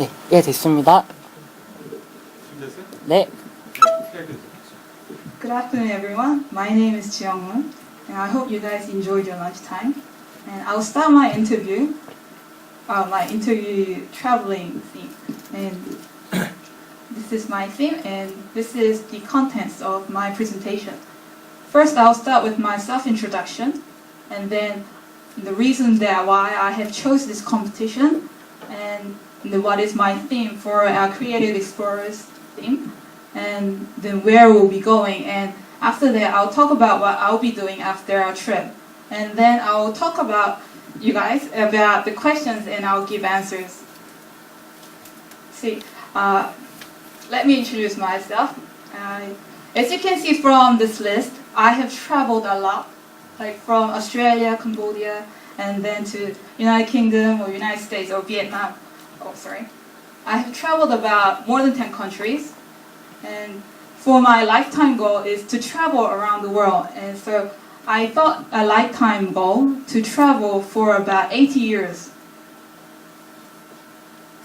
네, 예, 됐습니다. 네. Good afternoon, everyone. My name is Jiyoung-moon, and I hope you guys enjoyed your lunchtime. And I'll start my interview traveling theme. And this is my theme, and this is the contents of my presentation. First, I'll start with my self-introduction, and then the reason why I have chose this competition, and what is my theme for our Creative Explorers theme, and then where we'll be going. And after that, I'll talk about what I'll be doing after our trip. And then I'll talk about you guys about the questions, and I'll give answers. Let me introduce myself. As you can see from this list, I have traveled a lot, like from Australia, Cambodia, and then to United Kingdom or United States or Vietnam. I have traveled about more than 10 countries, and for my lifetime goal is to travel around the world. And so I thought a lifetime goal to travel for about 80 years.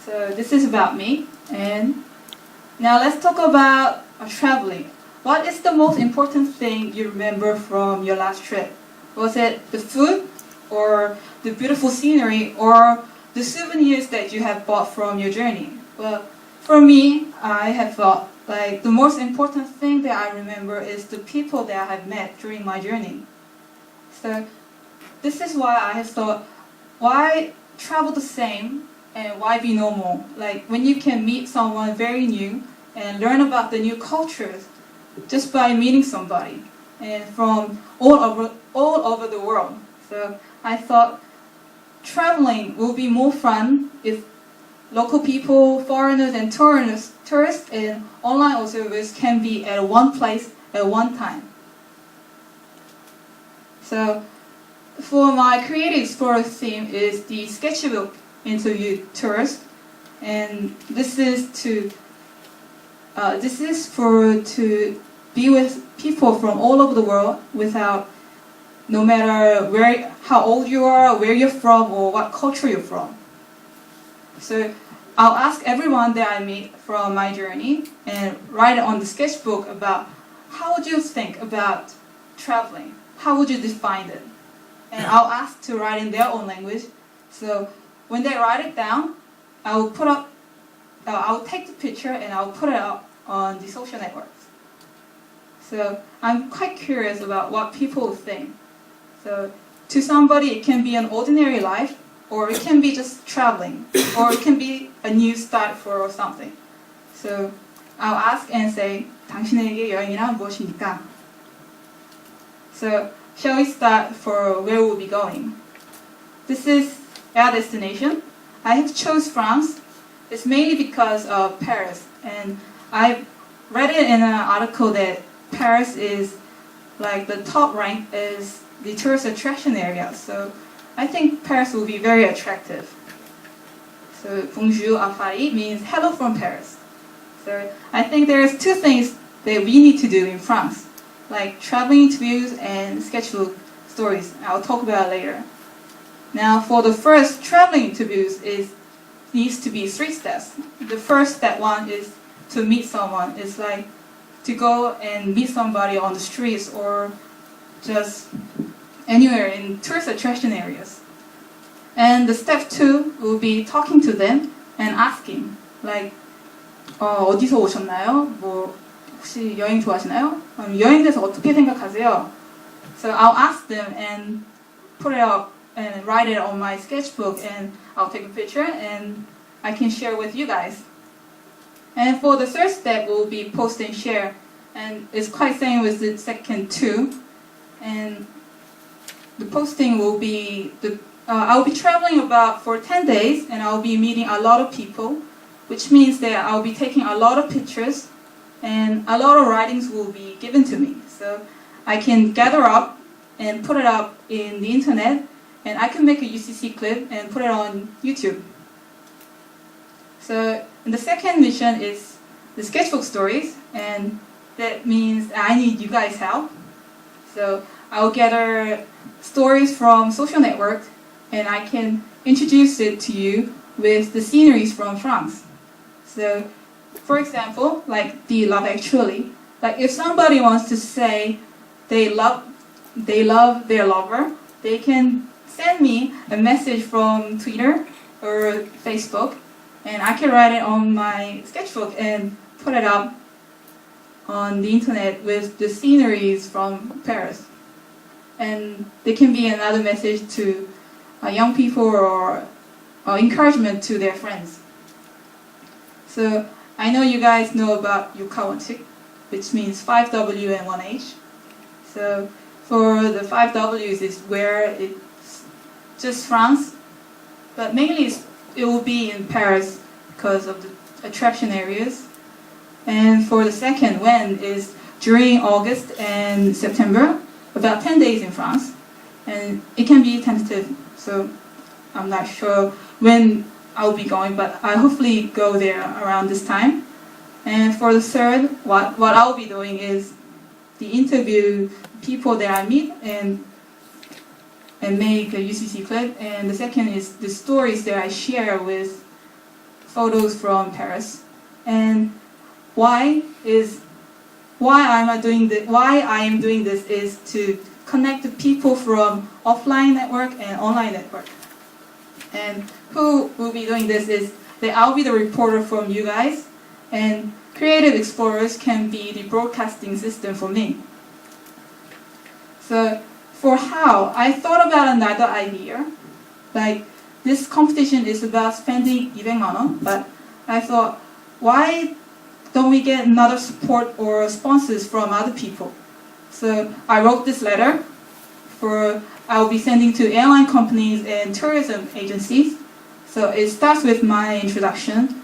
So this is about me. And now let's talk about traveling. What is the most important thing you remember from your last trip? Was it the food, or the beautiful scenery, or the souvenirs that you have bought from your journey? Well, for me, I have thought like the most important thing that I remember is the people that I have met during my journey. So this is why I have thought, why travel the same and why be normal? Like when you can meet someone very new and learn about the new cultures just by meeting somebody and from all over the world. So I thought traveling will be more fun if local people, foreigners, and tourists and online observers can be at one place at one time. So for my Creative Explorer theme is the Sketchbook Interview Tourist, and this is to be with people from all over the world no matter how old you are, where you're from, or what culture you're from. So I'll ask everyone that I meet from my journey and write on the sketchbook about how would you think about traveling? How would you define it? And I'll ask to write in their own language. So when they write it down, I'll take the picture and I'll put it up on the social networks. So I'm quite curious about what people think. So to somebody, it can be an ordinary life, or it can be just traveling, or it can be a new start for something. So I'll ask and say, 당신에게 여행이란 무엇입니까? So shall we start for where we'll be going? This is our destination. I have chose France. It's mainly because of Paris, and I read it in an article that Paris is like the top rank is the tourist attraction area. So I think Paris will be very attractive. So bonjour à Paris means hello from Paris. So I think there's two things that we need to do in France, like traveling interviews and sketchbook stories. I'll talk about it later. Now for the first traveling interviews needs to be 3 steps. The first step one is to meet someone. It's like to go and meet somebody on the streets or just anywhere in tourist attraction areas. And the step 2 will be talking to them and asking, like, 어디서 오셨나요? 혹시 여행 좋아하시나요? 여행에 대해서 어떻게 생각하세요? So I'll ask them and put it up and write it on my sketchbook, and I'll take a picture and I can share with you guys. And for the third step will be post and share, and it's quite same with the second 2. And the posting will be I'll be traveling for 10 days, and I'll be meeting a lot of people, which means that I'll be taking a lot of pictures, and a lot of writings will be given to me. So I can gather up and put it up in the internet, and I can make a UCC clip and put it on YouTube. So the second mission is the sketchbook stories, and that means I need you guys' help. So I'll gather stories from social networks, and I can introduce it to you with the sceneries from France. So, for example, like the Love Actually, like if somebody wants to say they love their lover, they can send me a message from Twitter or Facebook, and I can write it on my sketchbook and put it up on the internet with the sceneries from Paris. And there can be another message to young people or encouragement to their friends. So I know you guys know about 육하원칙, which means 5W and 1H. So for the 5Ws is where it's just France, but mainly it will be in Paris because of the attraction areas. And for the second, when, is during August and September, about 10 days in France. And it can be tentative, so I'm not sure when I'll be going, but I hopefully go there around this time. And for the third, what I'll be doing is the interview people that I meet and make a UCC clip. And the second is the stories that I share with photos from Paris. And why I am doing this is to connect the people from offline network and online network. And who will be doing this is that I'll be the reporter from you guys, and Creative Explorers can be the broadcasting system for me. So for how, I thought about another idea. Like, this competition is about spending 200만 원, but I thought, why don't we get another support or sponsors from other people? So I wrote this letter I'll be sending to airline companies and tourism agencies. So it starts with my introduction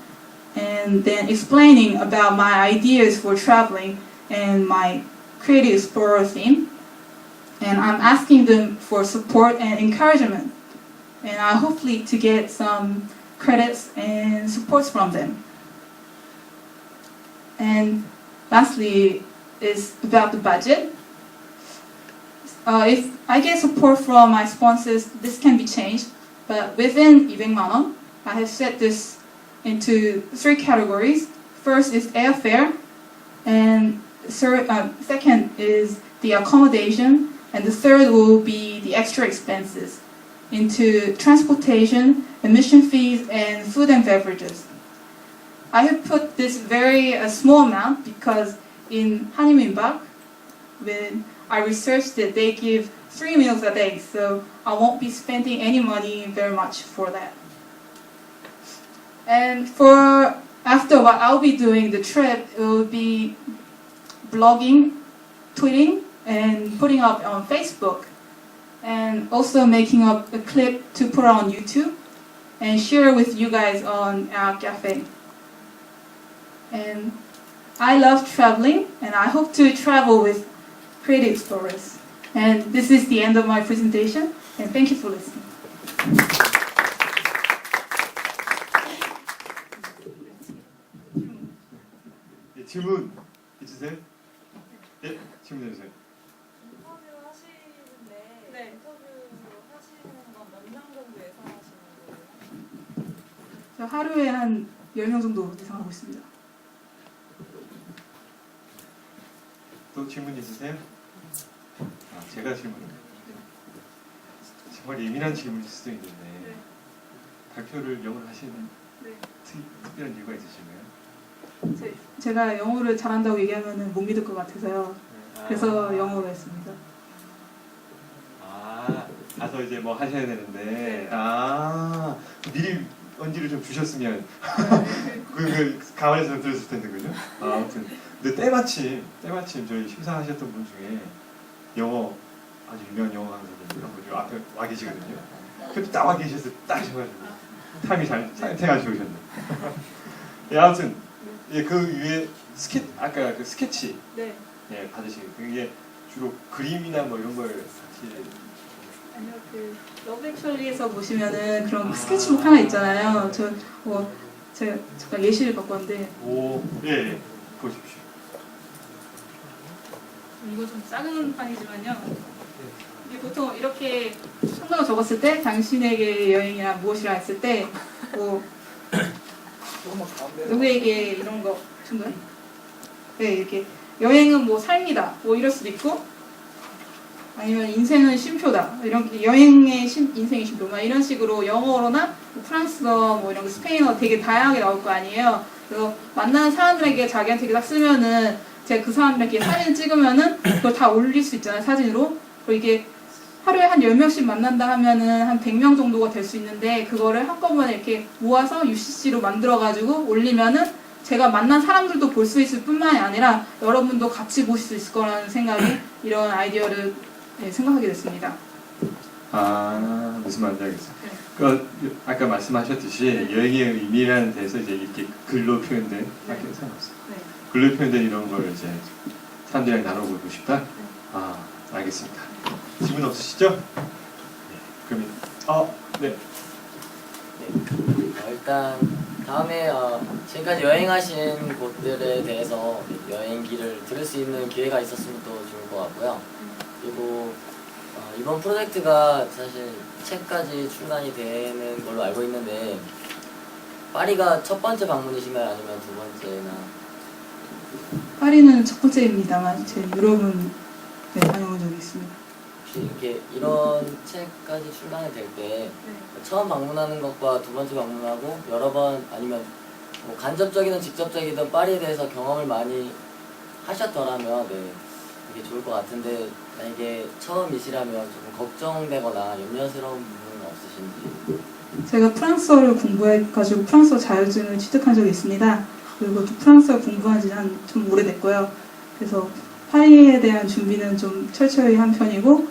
and then explaining about my ideas for traveling and my Creative Explorer theme. And I'm asking them for support and encouragement. And I hopefully to get some credits and supports from them. And lastly is about the budget. If I get support from my sponsors, this can be changed. But within 200만 원, I have set this into 3 categories. First is airfare, and second is the accommodation, and the third will be the extra expenses into transportation, admission fees, and food and beverages. I have put this very small amount because in 한인민박, when I researched it, they give 3 meals a day, so I won't be spending any money very much for that. And for after what I'll be doing the trip, it will be blogging, tweeting, and putting up on Facebook, and also making up a clip to put on YouTube and share with you guys on our cafe. And I love traveling, and I hope to travel with Creative Explorers. And this is the end of my presentation, and thank you for listening. 예, 질문 있으세요? 예, 질문해 주세요. 인터뷰 하시는데 네. 인터뷰 하시는 건 몇 명 정도 예상하시는 거예요? 저 하루에 한 10명 정도 예상하고 있습니다. 또 질문 있으세요? 제가 질문을 정말 예민한 질문일 수도 있는데 네. 발표를 영어로 하시는 네. 특별한 이유가 있으신가요? 제가 영어를 잘한다고 얘기하면 못 믿을 것 같아서요. 그래서 영어로 했습니다. 가서 이제 뭐 하셔야 되는데 네. 미리 언지를 좀 주셨으면 그 가만히서 들었을 텐데 그죠? 아무튼 근데 때마침 저희 심사하셨던 분 중에 영어 아주 유명한 영어 강사님 한 분이 앞에 와 계시거든요. 그때 딱 와 계셔서 딱 하셔가지고 타임이 잘 좋으셨네. 예, 아무튼 예, 그 위에 아까 그 스케치 네. 예, 받으시고 그게 주로 그림이나 뭐 이런 걸 같이 아니요, 그 러브 액츄얼리에서 보시면은 그런 스케치북 하나 있잖아요. 제가 예시를 갖고 왔는데. 예, 보십시오. 이거 좀 작은 판이지만요. 이게 보통 이렇게 성명을 적었을 때 당신에게 여행이란 무엇이라 했을 때 뭐 누구에게 이런 거 정도요? 네, 이렇게 여행은 뭐 삶이다 뭐 이럴 수도 있고 아니면 인생은 쉼표다 이런 여행의 인생의 쉼표 막 이런 식으로 영어로나 뭐 프랑스어 뭐 이런 거 스페인어 되게 다양하게 나올 거 아니에요. 그래서 만나는 사람들에게 자기한테 이렇게 딱 쓰면은 제가 그 사람들에게 사진을 찍으면은 그걸 다 올릴 수 있잖아요, 사진으로. 그리고 이게 하루에 한 10명씩 만난다 하면은 한 100명 정도가 될 수 있는데 그거를 한꺼번에 이렇게 모아서 UCC로 만들어가지고 올리면은 제가 만난 사람들도 볼 수 있을 뿐만이 아니라 여러분도 같이 보실 수 있을 거라는 생각에 이런 아이디어를 생각하게 됐습니다. 아, 무슨 말인지 알겠어요. 그 아까 말씀하셨듯이 여행의 의미라는 데서 이제 이렇게 글로 표현된 아까 상관없어요. 글로 표현된 이런 걸 이제 사람들이랑 나눠보고 싶다. 아, 알겠습니다. 질문 없으시죠? 네, 그러면 네. 일단 다음에 지금까지 여행하신 곳들에 대해서 여행기를 들을 수 있는 기회가 있었으면 또 좋을 것 같고요. 그리고 이번 프로젝트가 사실 책까지 출간이 되는 걸로 알고 있는데 파리가 첫 번째 방문이신가요? 아니면 두 번째나? 파리는 첫 번째입니다만 제 유럽은 다녀온 적이 있습니다. 혹시 이렇게 이런 책까지 출간이 될 때 처음 방문하는 것과 두 번째 방문하고 여러 번 아니면 뭐 간접적이든 직접적이든 파리에 대해서 경험을 많이 하셨더라면 되게 좋을 것 같은데 만약에 처음이시라면 조금 걱정되거나 염려스러운 부분은 없으신지? 제가 프랑스어를 공부해가지고 프랑스어 자격증을 취득한 적이 있습니다. 그리고 또 프랑스어 공부한 지 좀 오래됐고요. 그래서 파리에 대한 준비는 좀 철저히 한 편이고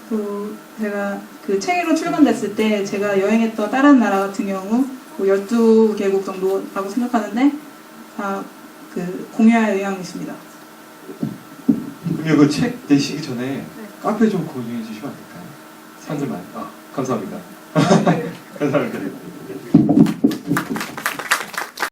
또 제가 그 책으로 출간됐을 때 제가 여행했던 다른 나라 같은 경우 뭐 12개국 정도라고 생각하는데 다 그 공유할 의향이 있습니다. 그러면 그 책 내시기 전에 카페 좀 공유해 주시면 안 될까요? 사람들 많이. 감사합니다. 감사합니다.